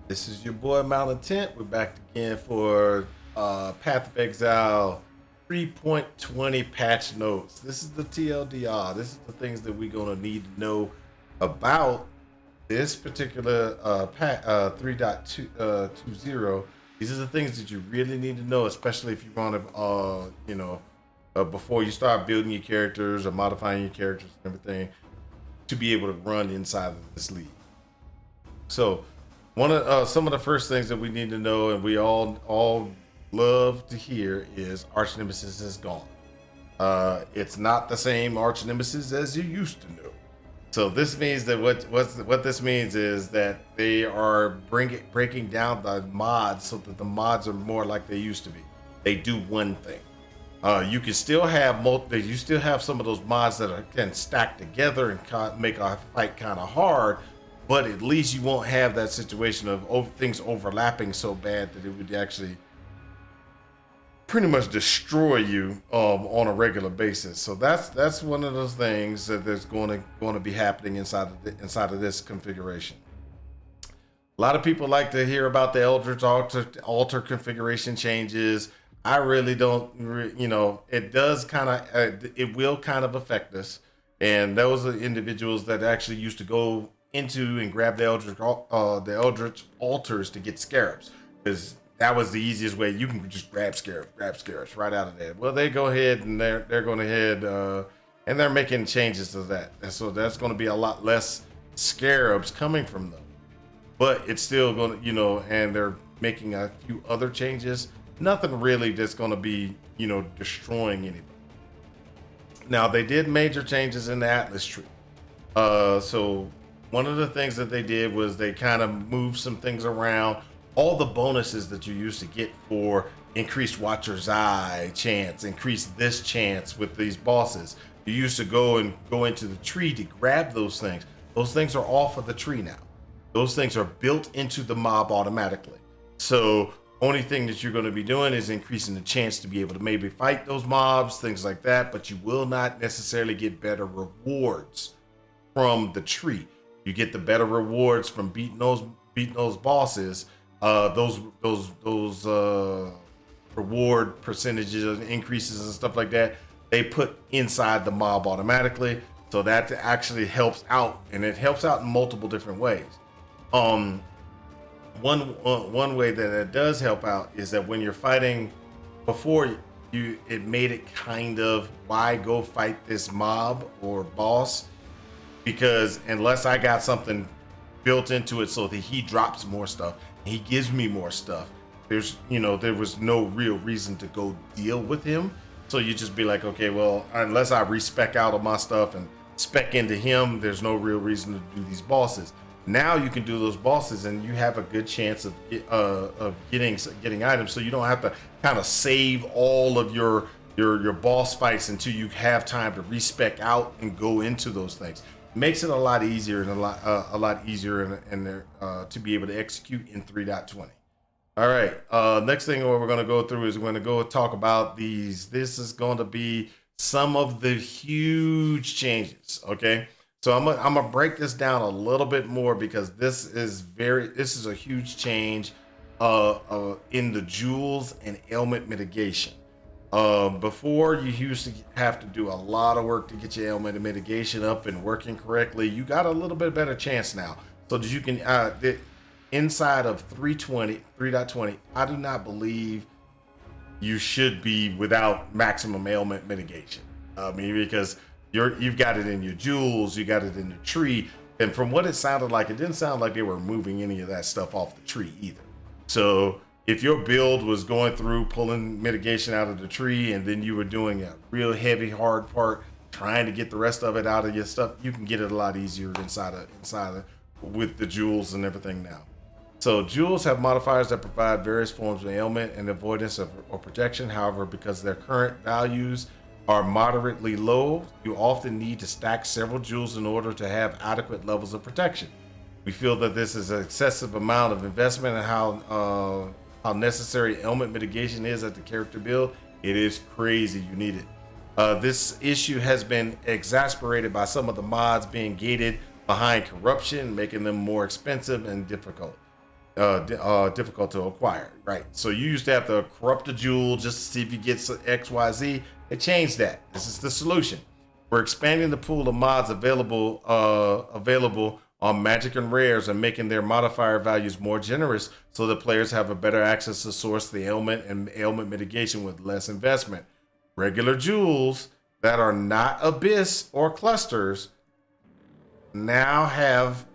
This is your boy Malintent. We're back again for Path of Exile 3.20 patch notes. This is the TLDR. This is the things that we're going to need to know about this particular 3.20. These are the things that you really need to know, especially if you want to, before you start building your characters or modifying your characters and everything, to be able to run inside of this league. So, one of some of the first things that we need to know, and we all love to hear, is Arch Nemesis is gone. It's not the same Arch Nemesis as you used to know. So this means that what this means is that they are breaking down the mods so that the mods are more like they used to be. They do one thing. You can still have you still have some of those mods that can stack together and make a fight kind of hard. But at least you won't have that situation of things overlapping so bad that it would actually pretty much destroy you on a regular basis. So that's one of those things that there's going to be happening inside of this configuration. A lot of people like to hear about the Eldritch altar configuration changes. I really don't. It does kind of. It will kind of affect us. And those are individuals that actually used to go into and grab the Eldritch altars to get scarabs, because that was the easiest way. You can just grab scarabs right out of there. Well, they go ahead and they're going ahead and they're making changes to that, and so that's going to be a lot less scarabs coming from them. But it's still going to, and they're making a few other changes. Nothing really that's going to be, destroying anybody. Now, they did major changes in the Atlas tree. So one of the things that they did was they kind of moved some things around. All the bonuses that you used to get for increased Watcher's Eye chance, increased this chance with these bosses. You used to go into the tree to grab those things. Those things are off of the tree now. Those things are built into the mob automatically. So only thing that you're going to be doing is increasing the chance to be able to maybe fight those mobs, things like that, but you will not necessarily get better rewards from the tree. You get the better rewards from beating those bosses. Those reward percentages and increases and stuff like that, they put inside the mob automatically. So that actually helps out, and it helps out in multiple different ways. One way that it does help out is that when you're fighting, before it made it kind of, why go fight this mob or boss? Because unless I got something built into it so that he drops more stuff, he gives me more stuff, there was no real reason to go deal with him. So you just be like, okay, well, unless I respec out of my stuff and spec into him, there's no real reason to do these bosses. Now you can do those bosses and you have a good chance of getting items, so you don't have to kind of save all of your boss fights until you have time to respec out and go into those things. Makes it a lot easier and a lot easier to be able to execute in 3.20. All right. Next thing we're going to go through is we're going to go talk about these. This is going to be some of the huge changes. Okay. So I'm gonna break this down a little bit more, because this is a huge change in the jewels and ailment mitigation. Before, you used to have to do a lot of work to get your ailment mitigation up and working correctly. You got a little bit better chance now, so that you can inside of 3.20, I do not believe you should be without maximum ailment mitigation. I mean, because you've got it in your jewels, you got it in the tree, and from what it sounded like, it didn't sound like they were moving any of that stuff off the tree either. So if your build was going through pulling mitigation out of the tree, and then you were doing a real heavy hard part trying to get the rest of it out of your stuff, you can get it a lot easier inside of with the jewels and everything now. So jewels have modifiers that provide various forms of ailment and avoidance or protection. However, because their current values are moderately low, you often need to stack several jewels in order to have adequate levels of protection. We feel that this is an excessive amount of investment in how necessary ailment mitigation is at the character build. It is crazy. You need it. This issue has been exacerbated by some of the mods being gated behind corruption, making them more expensive and difficult. difficult to acquire, right? So you used to have to corrupt a jewel just to see if you get XYZ. They changed that. This is the solution. We're expanding the pool of mods available on Magic and Rares and making their modifier values more generous so that players have a better access to source the ailment and ailment mitigation with less investment. Regular jewels that are not Abyss or clusters now have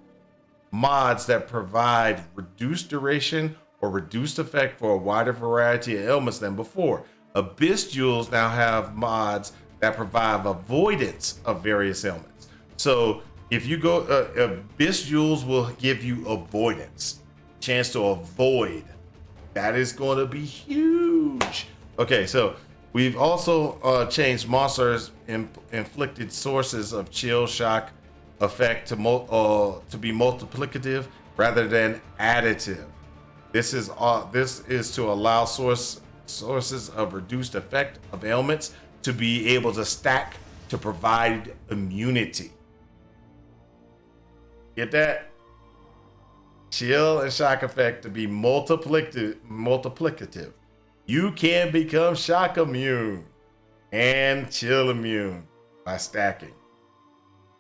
mods that provide reduced duration or reduced effect for a wider variety of ailments than before. Abyss jewels now have mods that provide avoidance of various ailments. So if you go, Abyss jewels will give you avoidance, chance to avoid. That is going to be huge. Okay, so we've also changed monsters inflicted sources of chill shock effect to be multiplicative rather than additive. This is to allow sources of reduced effect of ailments to be able to stack to provide immunity. Get that? Chill and shock effect to be multiplicative. You can become shock immune and chill immune by stacking.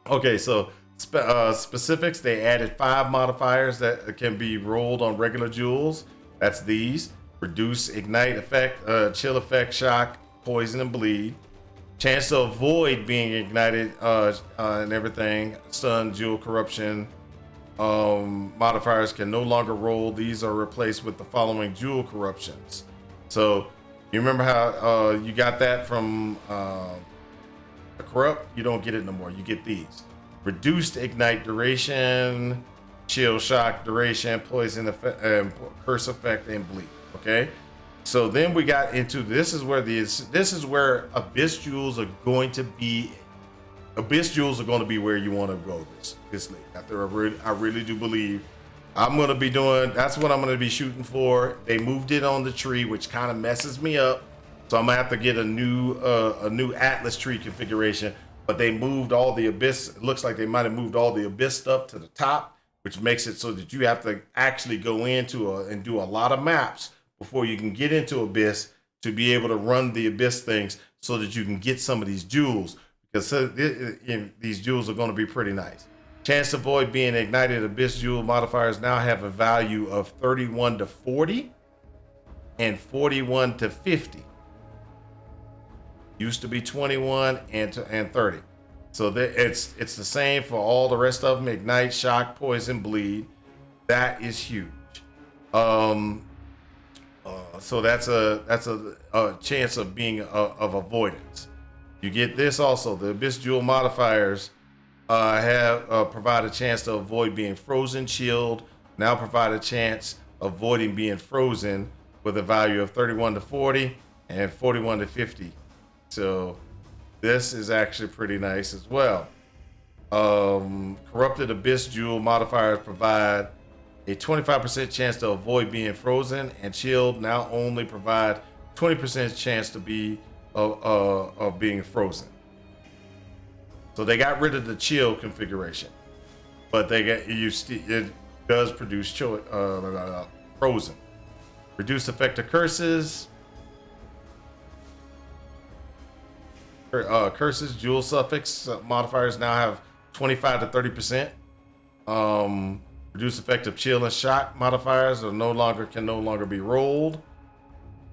Okay, so specifics, they added 5 modifiers that can be rolled on regular jewels. That's these: reduce, ignite effect, chill effect, shock, poison, and bleed. Chance to avoid being ignited and everything. Stun, jewel corruption. Modifiers can no longer roll. These are replaced with the following jewel corruptions. So you remember how you got that from the corrupt? You don't get it no more. You get these: reduced ignite duration, chill shock duration, poison effect, curse effect, and bleed. Okay, so then we got into this is where Abyss jewels are going to be. Abyss jewels are going to be where you want to go this league. After I really do believe I'm going to be doing. That's what I'm going to be shooting for. They moved it on the tree, which kind of messes me up. So I'm gonna have to get a new Atlas tree configuration. But they moved all the Abyss. It looks like they might have moved all the Abyss stuff to the top, which makes it so that you have to actually go into and do a lot of maps before you can get into Abyss to be able to run the Abyss things, so that you can get some of these jewels, because these jewels are going to be pretty nice. Chance to avoid being ignited. Abyss jewel modifiers now have a value of 31 to 40 and 41 to 50. Used to be 21 and 30. So it's the same for all the rest of them: ignite, shock, poison, bleed. That is huge. So that's a chance of being of avoidance. You get this also. The Abyss jewel modifiers have provide a chance to avoid being frozen. Shield now provide a chance of avoiding being frozen with a value of 31 to 40 and 41 to 50. So this is actually pretty nice as well. Corrupted Abyss jewel modifiers provide a 25% chance to avoid being frozen, and shield now only provide 20% chance to be of being frozen. So they got rid of the chill configuration, but it does produce frozen. Reduced effect of curses. Curses, jewel suffix modifiers now have 25 to 30%. Reduced effect of chill and shock modifiers can no longer be rolled.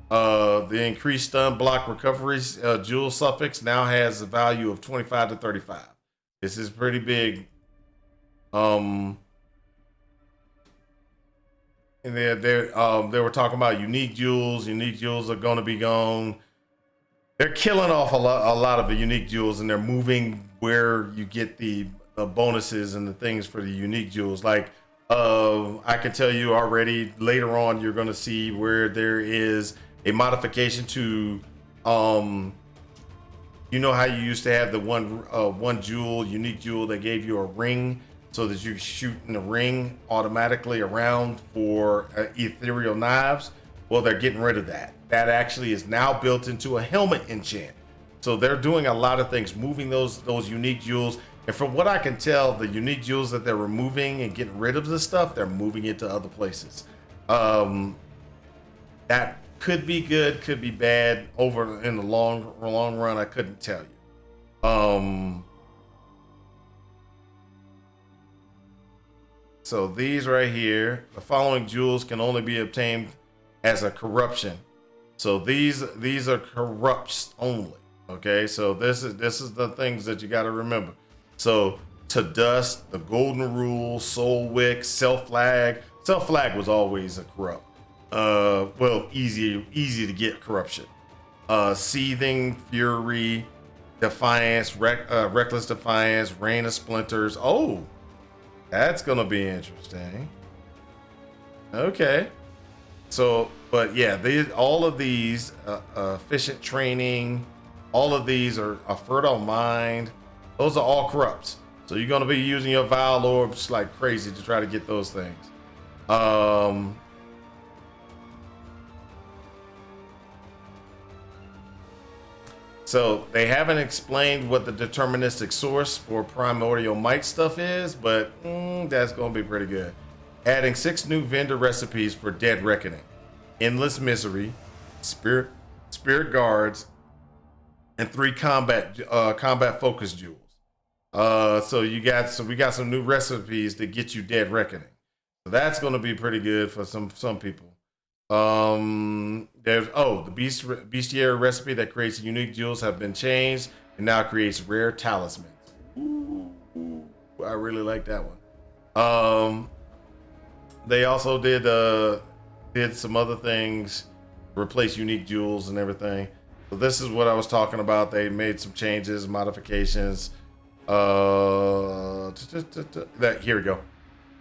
The increased stun block recoveries jewel suffix now has a value of 25 to 35. This is pretty big. And they were talking about unique jewels. Unique jewels are going to be gone. They're killing off a lot of the unique jewels, and they're moving where you get the bonuses and the things for the unique jewels. Like, I can tell you already, later on, you're going to see where there is a modification to, you know how you used to have the one jewel, unique jewel that gave you a ring so that you shoot in the ring automatically around for ethereal knives? Well, they're getting rid of that. That actually is now built into a helmet enchant. So they're doing a lot of things, moving those unique jewels. And from what I can tell, the unique jewels that they're removing and getting rid of this stuff, they're moving it to other places. Um, that could be good, could be bad. Over in the long run, I couldn't tell you. So these right here, the following jewels can only be obtained as a corruption. So these are corrupts only. Okay, so this is the things that you got to remember. So to dust, the golden rule, soul wick, self flag. Self flag was always a corrupt. Well, easy to get corruption. Seething fury, defiance, reckless defiance, rain of splinters. Oh, that's gonna be interesting. Okay. So, but yeah, all of these efficient training, all of these are a fertile mind. Those are all corrupts. So you're gonna be using your vile orbs like crazy to try to get those things. So they haven't explained what the deterministic source for primordial might stuff is, but that's gonna be pretty good. Adding 6 new vendor recipes for Dead Reckoning, Endless Misery, Spirit Guards, and 3 combat focus jewels. So we got some new recipes to get you Dead Reckoning. So that's gonna be pretty good for some people. There's the bestiary recipe that creates unique jewels have been changed and now creates rare talismans. Ooh, I really like that one. They also did some other things, replace unique jewels and everything. So this is what I was talking about. They made some changes, modifications. Here we go.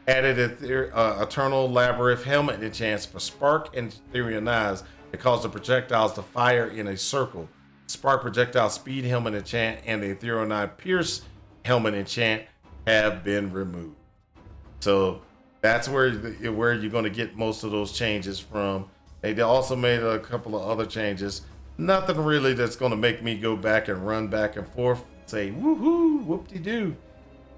Added Eternal Labyrinth helmet enchants for Spark and Ethereal Knives that cause the projectiles to fire in a circle. Spark projectile speed helmet enchant and the Ethereal Knife Pierce helmet enchant have been removed. So that's where you're going to get most of those changes from. They also made a couple of other changes. Nothing really that's going to make me go back and run back and forth and say woohoo, whoop-de-doo.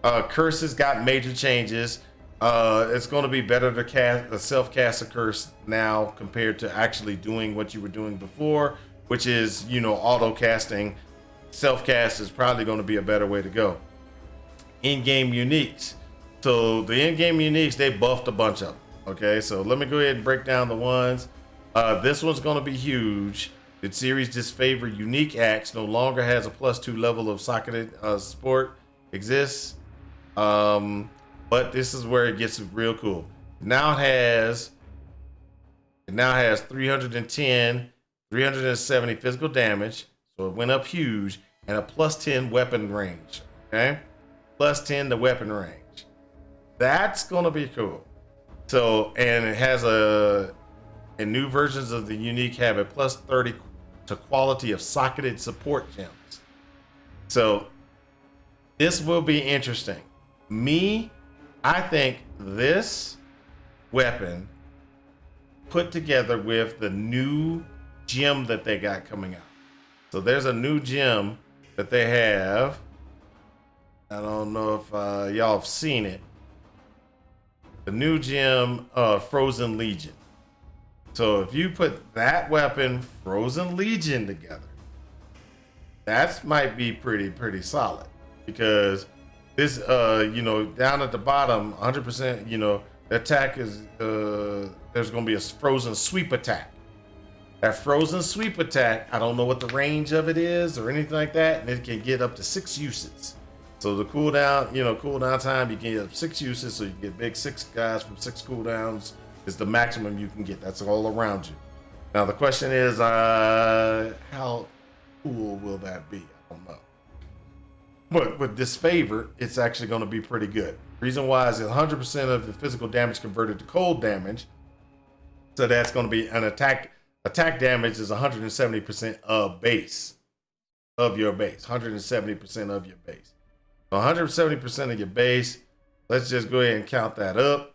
Curses got major changes. It's going to be better to self-cast a curse now compared to actually doing what you were doing before, which is, auto-casting. Self-cast is probably going to be a better way to go. In-game uniques. So the in-game uniques, they buffed a bunch of them. Okay, so let me go ahead and break down the ones. This one's going to be huge. The series disfavor unique acts no longer has a +2 level of socketed support exists. But this is where it gets real cool. Now it has 310, 370 physical damage. So it went up huge, and a +10 weapon range. Okay? +10 to weapon range. That's gonna be cool. So, and it has and new versions of the unique have a +30 to quality of socketed support gems. So this will be interesting. I think this weapon put together with the new gem that they got coming out. So there's a new gem that they have. I don't know if y'all have seen it. The new gem, Frozen Legion. So if you put that weapon, Frozen Legion, together, that might be pretty solid. Because this, down at the bottom, 100%, the attack is, there's going to be a frozen sweep attack. That frozen sweep attack, I don't know what the range of it is or anything like that, and it can get up to 6 uses. So the cooldown time, you can get up 6 uses, so you can get big 6 guys from 6 cooldowns is the maximum you can get. That's all around you. Now the question is, how cool will that be? I don't know. But with disfavor, it's actually going to be pretty good. Reason why is 100% of the physical damage converted to cold damage. So that's going to be an attack. Attack damage is 170% of your base. 170% of your base. 170% of your base. Let's just go ahead and count that up.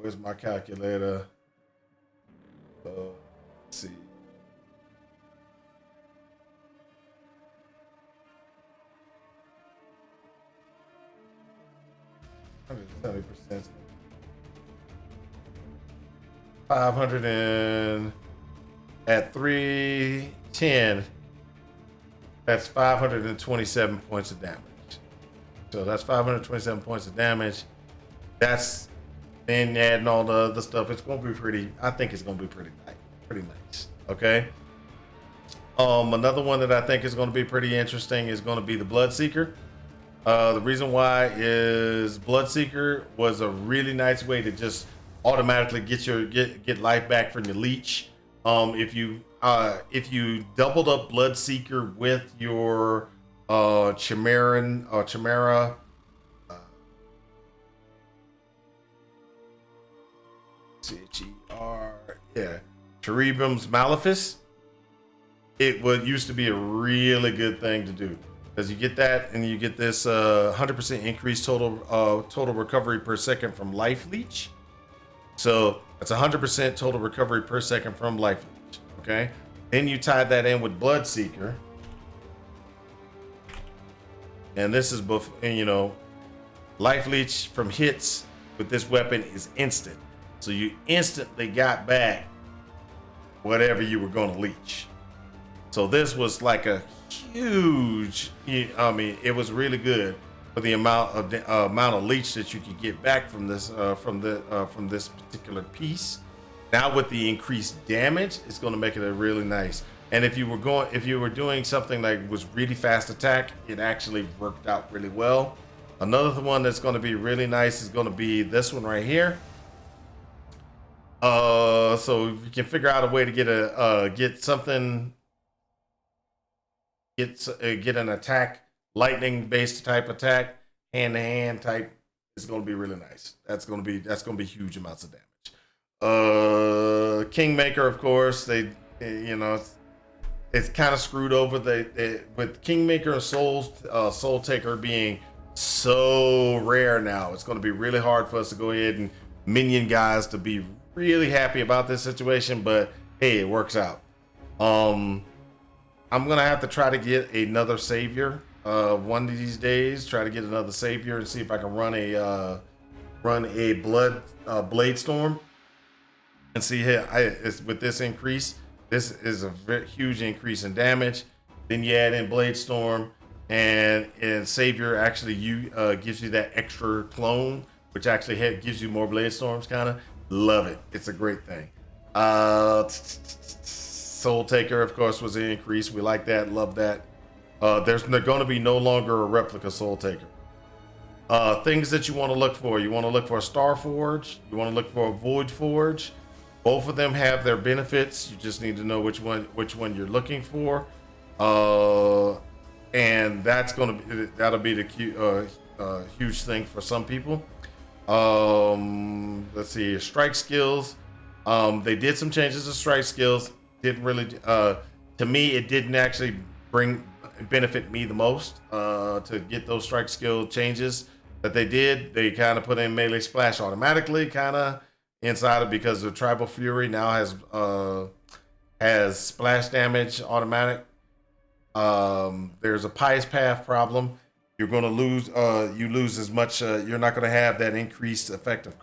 Where's my calculator? Let's see. 500 and at 310, that's 527 points of damage. So that's 527 points of damage. That's then adding all the other stuff. It's gonna be pretty. I think it's gonna be pretty nice. Okay. Another one that I think is gonna be pretty interesting is gonna be the Bloodseeker. The reason why is Bloodseeker was a really nice way to just automatically get life back from your leech. If you doubled up Bloodseeker with your Chimera, Cerebrum's Malefice, it used to be a really good thing to do, because you get that and you get this 100% increased total recovery per second from life leech. So that's 100% total recovery per second from life leech. Okay, then you tie that in with Bloodseeker, and this is life leech from hits with this weapon is instant, so you instantly got back whatever you were going to leech. So this was like a huge, it was really good for the amount of leech that you could get back from this from this particular piece. Now with the increased damage, it's going to make it a really nice. And if you were doing something like was really fast attack, it actually worked out really well. Another one that's going to be really nice is going to be this one right here. So if you can figure out a way to get an attack, lightning based type attack, hand to hand type, it's going to be really nice. That's going to be huge amounts of damage. Kingmaker, of course, it's kind of screwed over with Kingmaker and Soul Taker being so rare now. It's going to be really hard for us to go ahead and minion guys to be really happy about this situation, but hey, it works out. I'm gonna have to try to get another savior one of these days. Try to get another savior and see if I can run a blade storm and see with this increase. This is a very huge increase in damage. Then you add in blade storm, and savior actually gives you that extra clone, which actually gives you more blade storms. Kind of love it. It's a great thing. Soul Taker, of course, was an increase. We like that. Love that. There's going to be no longer a replica Soul Taker. Things that you want to look for. You want to look for a Star Forge. You want to look for a Void Forge. Both of them have their benefits. You just need to know which one you're looking for. And that'll be the huge thing for some people. Let's see, strike skills. They did some changes to strike skills. Didn't really, to me, it didn't actually benefit me the most to get those strike skill changes that they did. They kind of put in melee splash automatically, kind of inside of, because the Tribal Fury now has splash damage automatic. There's a Pious Path problem. You're going to lose. You lose as much. You're not going to have that increased effect of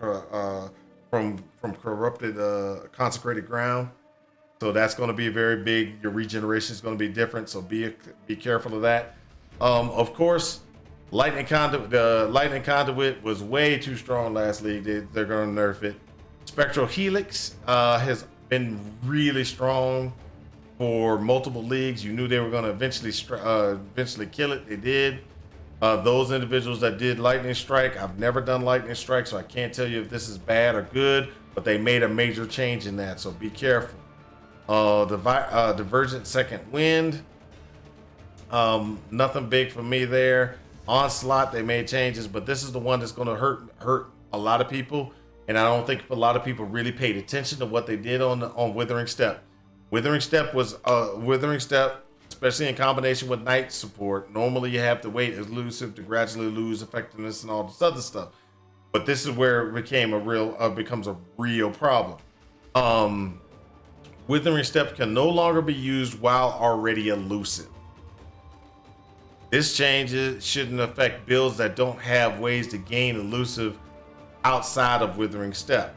from corrupted consecrated ground. So that's going to be very big. Your regeneration is going to be different. So be careful of that. Of course, Lightning Conduit. The Lightning Conduit was way too strong last league. They're going to nerf it. Spectral Helix has been really strong for multiple leagues. You knew they were going to eventually kill it. They did. Those individuals that did Lightning Strike, I've never done Lightning Strike, so I can't tell you if this is bad or good, but they made a major change in that, so be careful. Divergent Second Wind, nothing big for me there. Onslaught, they made changes, but this is the one that's going to hurt a lot of people, and I don't think a lot of people really paid attention to what they did on Withering Step. Withering Step, especially in combination with Knight support. Normally you have to wait elusive to gradually lose effectiveness and all this other stuff. But this is where it becomes a real problem. Withering Step can no longer be used while already elusive. This change shouldn't affect builds that don't have ways to gain elusive outside of Withering Step.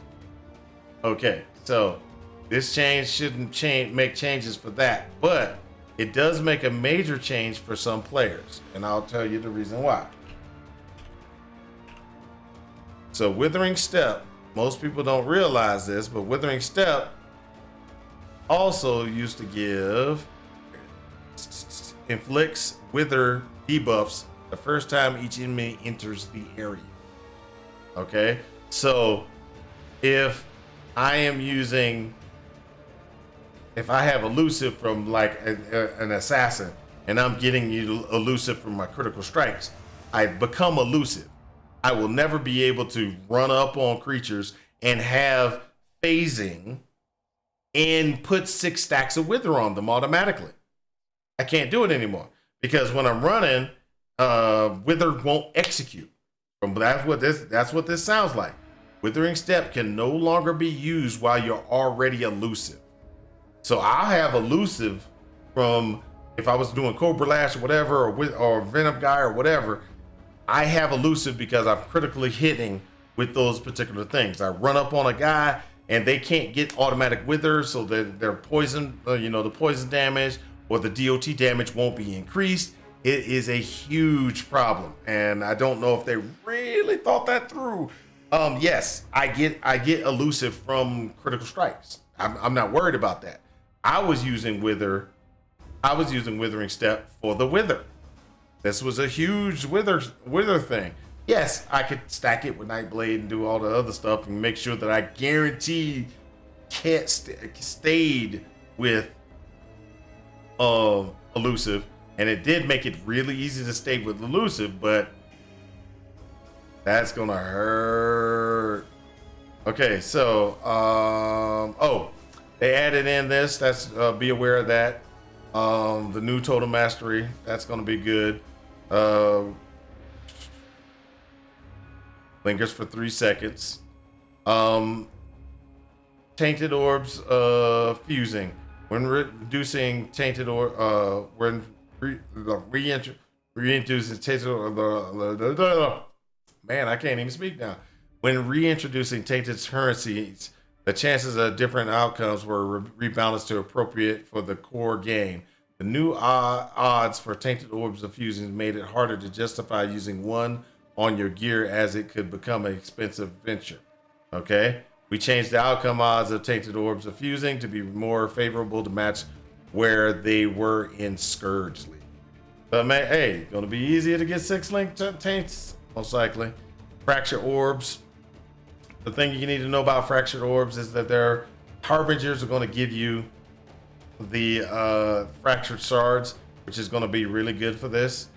Okay, So this change shouldn't make changes for that, but it does make a major change for some players, and I'll tell you the reason why. So Withering Step, most people don't realize this, but Withering Step also used to give inflicts wither debuffs the first time each enemy enters the area. Okay, so if I am using, if I have elusive from like an assassin and I'm getting you elusive from my critical strikes, I become elusive. I will never be able to run up on creatures and have phasing and put 6 stacks of wither on them automatically. I can't do it anymore because when I'm running, wither won't execute. That's what this sounds like. Withering Step can no longer be used while you're already elusive. So I'll have elusive from, if I was doing Cobra Lash or whatever, or Venom Guy or whatever, I have elusive because I'm critically hitting with those particular things. I run up on a guy and they can't get automatic wither, so their poison, the poison damage or the DOT damage won't be increased. It is a huge problem, and I don't know if they really thought that through. Yes, I get elusive from critical strikes. I'm not worried about that. I was using Withering Step for the wither. This was a huge wither thing. Yes, I could stack it with Nightblade and do all the other stuff and make sure that I guaranteed stayed with elusive, and it did make it really easy to stay with elusive, but that's gonna hurt. Okay, so they added in this. That's be aware of that. The new Total Mastery, that's gonna be good. Lingers for 3 seconds. Tainted Orbs fusing. When reducing Tainted Orb, when reintroducing Tainted Orb, man, I can't even speak now. When reintroducing tainted currencies, the chances of different outcomes were rebalanced to appropriate for the core game. The new odds for tainted orbs of fusions made it harder to justify using one on your gear, as it could become an expensive venture. Okay, we changed the outcome odds of tainted orbs of fusing to be more favorable to match where they were in Scourge League. But man, hey, gonna be easier to get 6 link taints, most likely. Fracture orbs. The thing you need to know about fractured orbs is that their harbingers are going to give you the fractured shards, which is going to be really good for this.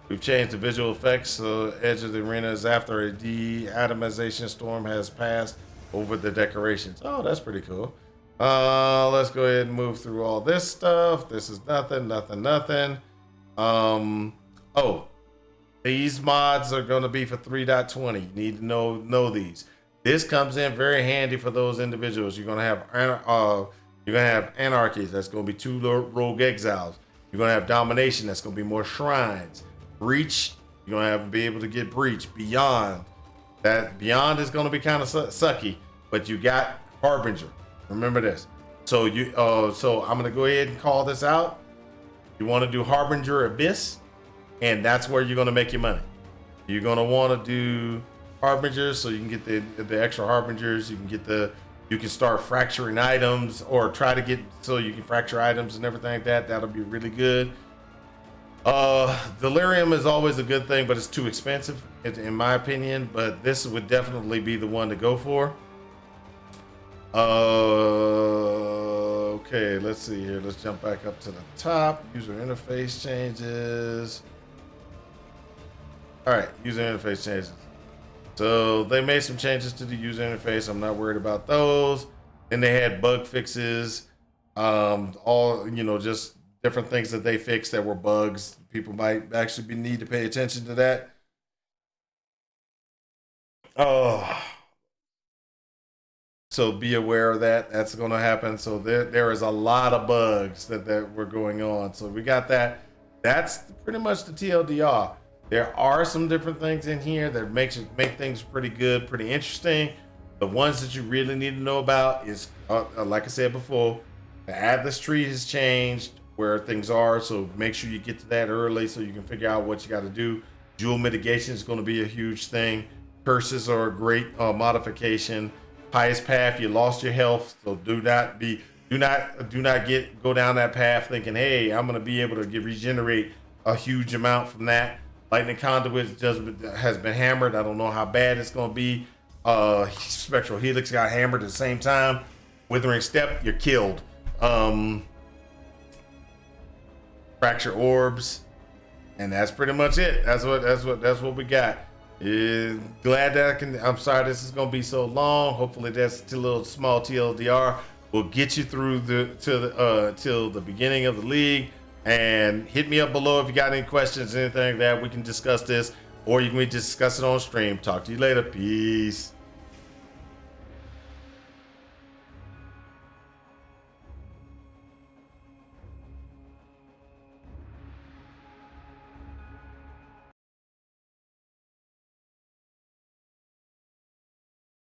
We've changed the visual effects, so edge of the arena is after a de-atomization storm has passed over the decorations. Oh, that's pretty cool. Let's go ahead and move through all this stuff. This is nothing. These mods are going to be for 3.20. You need to know these. This comes in very handy for those individuals. You're going to have Anarchy. That's going to be 2 Rogue Exiles. You're going to have Domination. That's going to be more shrines. Breach. You're going to be able to get Breach. Beyond is going to be kind of sucky, but you got Harbinger. Remember this. So I'm going to go ahead and call this out. You want to do Harbinger Abyss, and that's where you're going to make your money. You're going to want to do Harbingers, so you can get the extra Harbingers. You can start fracturing items, or try to get so you can fracture items and everything like that. That'll be really good. Delirium is always a good thing, but it's too expensive in my opinion. But this would definitely be the one to go for. Okay, let's see here. Let's jump back up to the top. User interface changes. All right, user interface changes. So they made some changes to the user interface. I'm not worried about those. Then they had bug fixes. Just different things that they fixed that were bugs. People might actually need to pay attention to that. So be aware of that. That's going to happen. So there is a lot of bugs that were going on. So we got that. That's pretty much the TLDR. There are some different things in here that make things pretty good, pretty interesting. The ones that you really need to know about is, like I said before, the Atlas tree has changed where things are, so make sure you get to that early so you can figure out what you got to do. Jewel mitigation is going to be a huge thing. Curses are a great modification. Highest path, you lost your health, so do not go down that path thinking, hey, I'm going to be able to regenerate a huge amount from that. Lightning Conduit has been hammered. I don't know how bad it's going to be. Spectral Helix got hammered at the same time. Withering Step, you're killed. Fracture Orbs, and that's pretty much it. That's what we got. Glad that I'm sorry this is gonna be so long. Hopefully that's a little small TLDR. We'll get you through till the beginning of the league. And hit me up below if you got any questions, anything like that. We can discuss this, or you can discuss it on stream. Talk to you later. Peace.